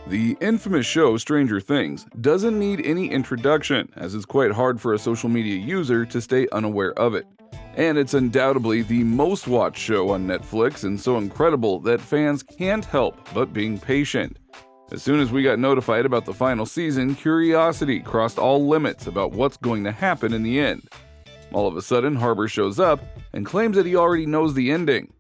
The infamous show Stranger Things doesn't need any introduction, as it's quite hard for a social media user to stay unaware of it. And it's undoubtedly the most watched show on Netflix and so incredible that fans can't help but being patient. As soon as we got notified about the final season, curiosity crossed all limits about what's going to happen in the end. All of a sudden, Harbour shows up and claims that he already knows the ending.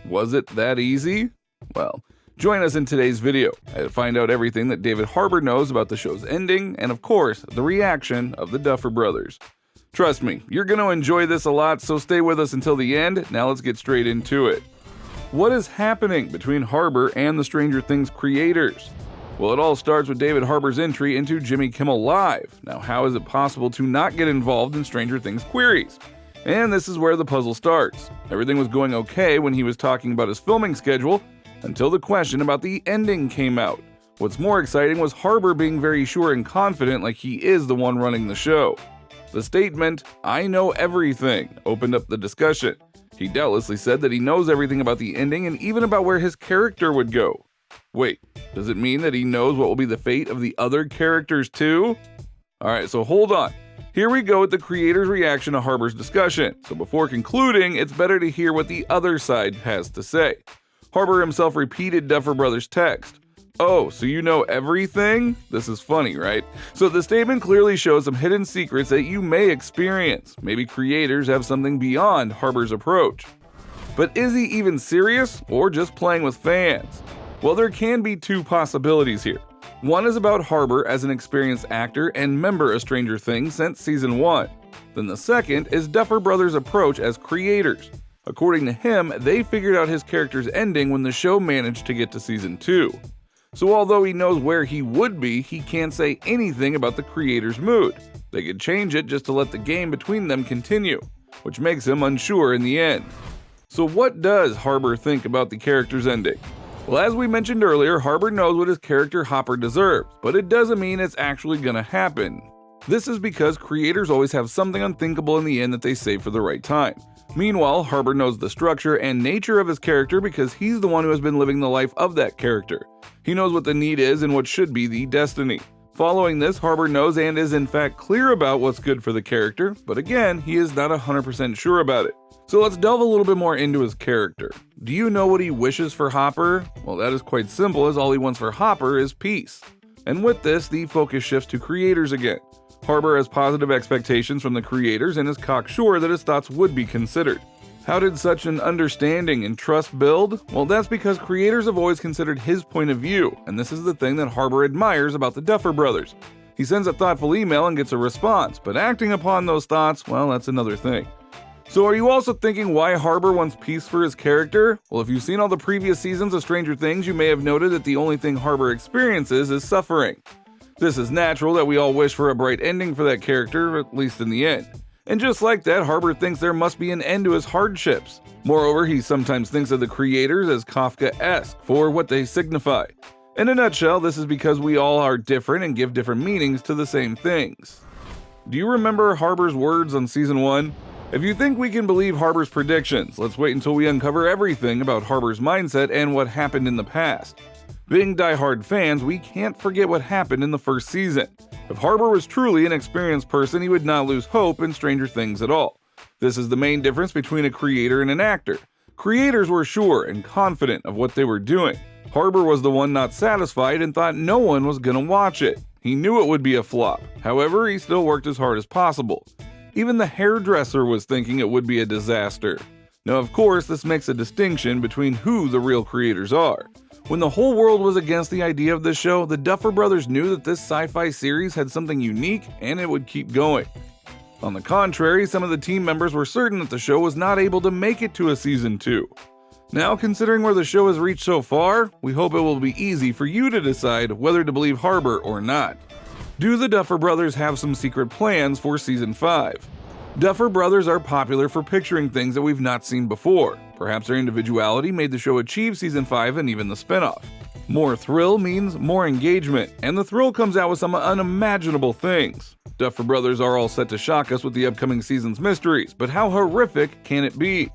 Was it that easy? Well, join us in today's video to find out everything that David Harbour knows about the show's ending and, of course, the reaction of the Duffer brothers. Trust me, you're going to enjoy this a lot, so stay with us until the end. Now let's get straight into it. What is happening between Harbour and the Stranger Things creators? Well, it all starts with David Harbour's entry into Jimmy Kimmel Live. Now, how is it possible to not get involved in Stranger Things queries? And this is where the puzzle starts. Everything was going okay when he was talking about his filming schedule, until the question about the ending came out. What's more exciting was Harbour being very sure and confident like he is the one running the show. The statement, "I know everything," opened up the discussion. He doubtlessly said that he knows everything about the ending and even about where his character would go. Wait, does it mean that he knows what will be the fate of the other characters too? Alright, so hold on. Here we go with the creator's reaction to Harbour's discussion. So before concluding, it's better to hear what the other side has to say. Harbour himself repeated Duffer Brothers' text. "Oh, so you know everything?" This is funny, right? So the statement clearly shows some hidden secrets that you may experience. Maybe creators have something beyond Harbour's approach. But is he even serious or just playing with fans? Well, there can be two possibilities here. One is about Harbour as an experienced actor and member of Stranger Things since season 1. Then the second is Duffer Brothers' approach as creators. According to him, they figured out his character's ending when the show managed to get to season 2. So although he knows where he would be, he can't say anything about the creator's mood. They could change it just to let the game between them continue, which makes him unsure in the end. So what does Harbour think about the character's ending? Well, as we mentioned earlier, Harbour knows what his character Hopper deserves, but it doesn't mean it's actually gonna happen. This is because creators always have something unthinkable in the end that they save for the right time. Meanwhile, Harbour knows the structure and nature of his character because he's the one who has been living the life of that character. He knows what the need is and what should be the destiny. Following this, Harbour knows and is in fact clear about what's good for the character, but again, he is not 100% sure about it. So let's delve a little bit more into his character. Do you know what he wishes for Hopper? Well, that is quite simple, as all he wants for Hopper is peace. And with this, the focus shifts to creators again. Harbour has positive expectations from the creators and is cocksure that his thoughts would be considered. How did such an understanding and trust build? Well, that's because creators have always considered his point of view, and this is the thing that Harbour admires about the Duffer brothers. He sends a thoughtful email and gets a response, but acting upon those thoughts, well, that's another thing. So are you also thinking why Harbour wants peace for his character? Well, if you've seen all the previous seasons of Stranger Things, you may have noted that the only thing Harbour experiences is suffering. This is natural that we all wish for a bright ending for that character, at least in the end. And just like that, Harbour thinks there must be an end to his hardships. Moreover, he sometimes thinks of the creators as Kafka-esque for what they signify. In a nutshell, this is because we all are different and give different meanings to the same things. Do you remember Harbour's words on season 1? If you think we can believe Harbour's predictions, let's wait until we uncover everything about Harbour's mindset and what happened in the past. Being die-hard fans, we can't forget what happened in the first season. If Harbour was truly an experienced person, he would not lose hope in Stranger Things at all. This is the main difference between a creator and an actor. Creators were sure and confident of what they were doing. Harbour was the one not satisfied and thought no one was gonna watch it. He knew it would be a flop. However, he still worked as hard as possible. Even the hairdresser was thinking it would be a disaster. Now, of course, this makes a distinction between who the real creators are. When the whole world was against the idea of this show, the Duffer brothers knew that this sci-fi series had something unique and it would keep going. On the contrary, some of the team members were certain that the show was not able to make it to a season 2. Now, considering where the show has reached so far, we hope it will be easy for you to decide whether to believe Harbour or not. Do the Duffer brothers have some secret plans for season 5? Duffer brothers are popular for picturing things that we've not seen before. Perhaps their individuality made the show achieve season 5 and even the spinoff. More thrill means more engagement, and the thrill comes out with some unimaginable things. Duffer brothers are all set to shock us with the upcoming season's mysteries, but how horrific can it be?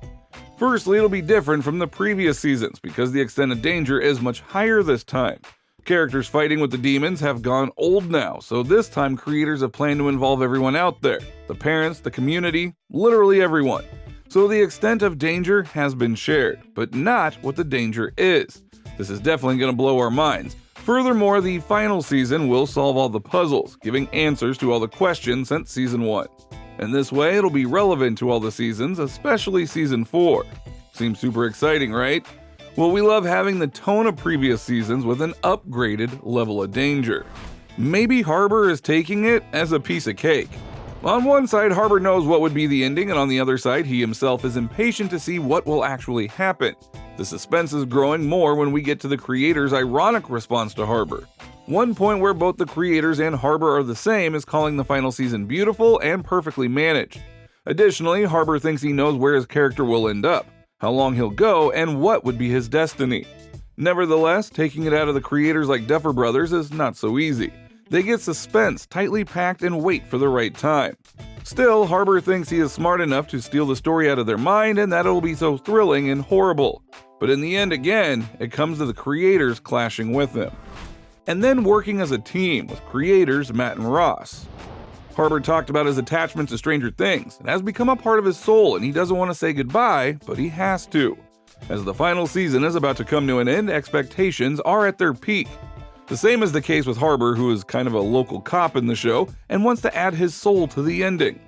Firstly, it'll be different from the previous seasons because the extent of danger is much higher this time. Characters fighting with the demons have gone old now, so this time creators have planned to involve everyone out there. The parents, the community, literally everyone. So the extent of danger has been shared, but not what the danger is. This is definitely going to blow our minds. Furthermore, the final season will solve all the puzzles, giving answers to all the questions since Season 1. And this way, it'll be relevant to all the seasons, especially Season 4. Seems super exciting, right? Well, we love having the tone of previous seasons with an upgraded level of danger. Maybe Harbour is taking it as a piece of cake. On one side, Harbour knows what would be the ending, and on the other side, he himself is impatient to see what will actually happen. The suspense is growing more when we get to the creator's ironic response to Harbour. One point where both the creators and Harbour are the same is calling the final season beautiful and perfectly managed. Additionally, Harbour thinks he knows where his character will end up, how long he'll go, and what would be his destiny. Nevertheless, taking it out of the creators like Duffer brothers is not so easy. They get suspense tightly packed and wait for the right time. Still, Harbour thinks he is smart enough to steal the story out of their mind and that it will be so thrilling and horrible. But in the end, again, it comes to the creators clashing with him. And then working as a team with creators Matt and Ross. Harbour talked about his attachment to Stranger Things. It has become a part of his soul and he doesn't want to say goodbye, but he has to. As the final season is about to come to an end, expectations are at their peak. The same is the case with Harbour, who is kind of a local cop in the show and wants to add his soul to the ending.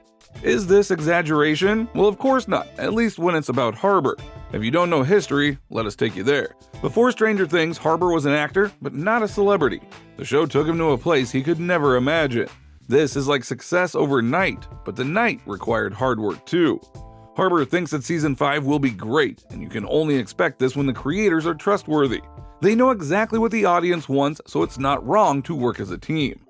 Is this exaggeration? Well, of course not, at least when it's about Harbour. If you don't know history, let us take you there. Before Stranger Things, Harbour was an actor, but not a celebrity. The show took him to a place he could never imagine. This is like success overnight, but the night required hard work too. Harbour thinks that Season 5 will be great, and you can only expect this when the creators are trustworthy. They know exactly what the audience wants, so it's not wrong to work as a team.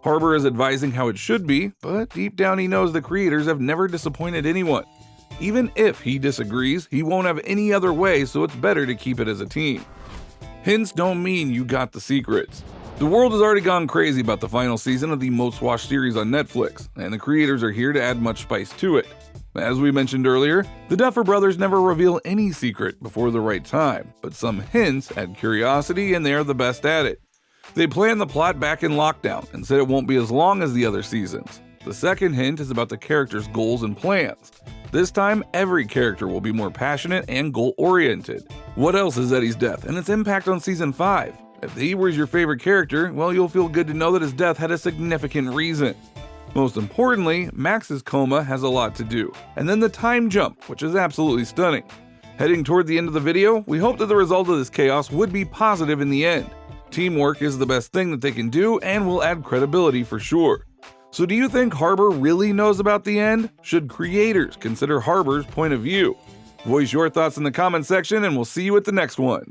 Harbour is advising how it should be, but deep down he knows the creators have never disappointed anyone. Even if he disagrees, he won't have any other way, so it's better to keep it as a team. Hints don't mean you got the secrets. The world has already gone crazy about the final season of the most watched series on Netflix, and the creators are here to add much spice to it. As we mentioned earlier, the Duffer brothers never reveal any secret before the right time, but some hints add curiosity and they are the best at it. They plan the plot back in lockdown and said it won't be as long as the other seasons. The second hint is about the characters' goals and plans. This time, every character will be more passionate and goal-oriented. What else is Eddie's death and its impact on Season 5? If he was your favorite character, well, you'll feel good to know that his death had a significant reason. Most importantly, Max's coma has a lot to do. And then the time jump, which is absolutely stunning. Heading toward the end of the video, we hope that the result of this chaos would be positive in the end. Teamwork is the best thing that they can do and will add credibility for sure. So do you think Harbour really knows about the end? Should creators consider Harbour's point of view? Voice your thoughts in the comment section and we'll see you at the next one.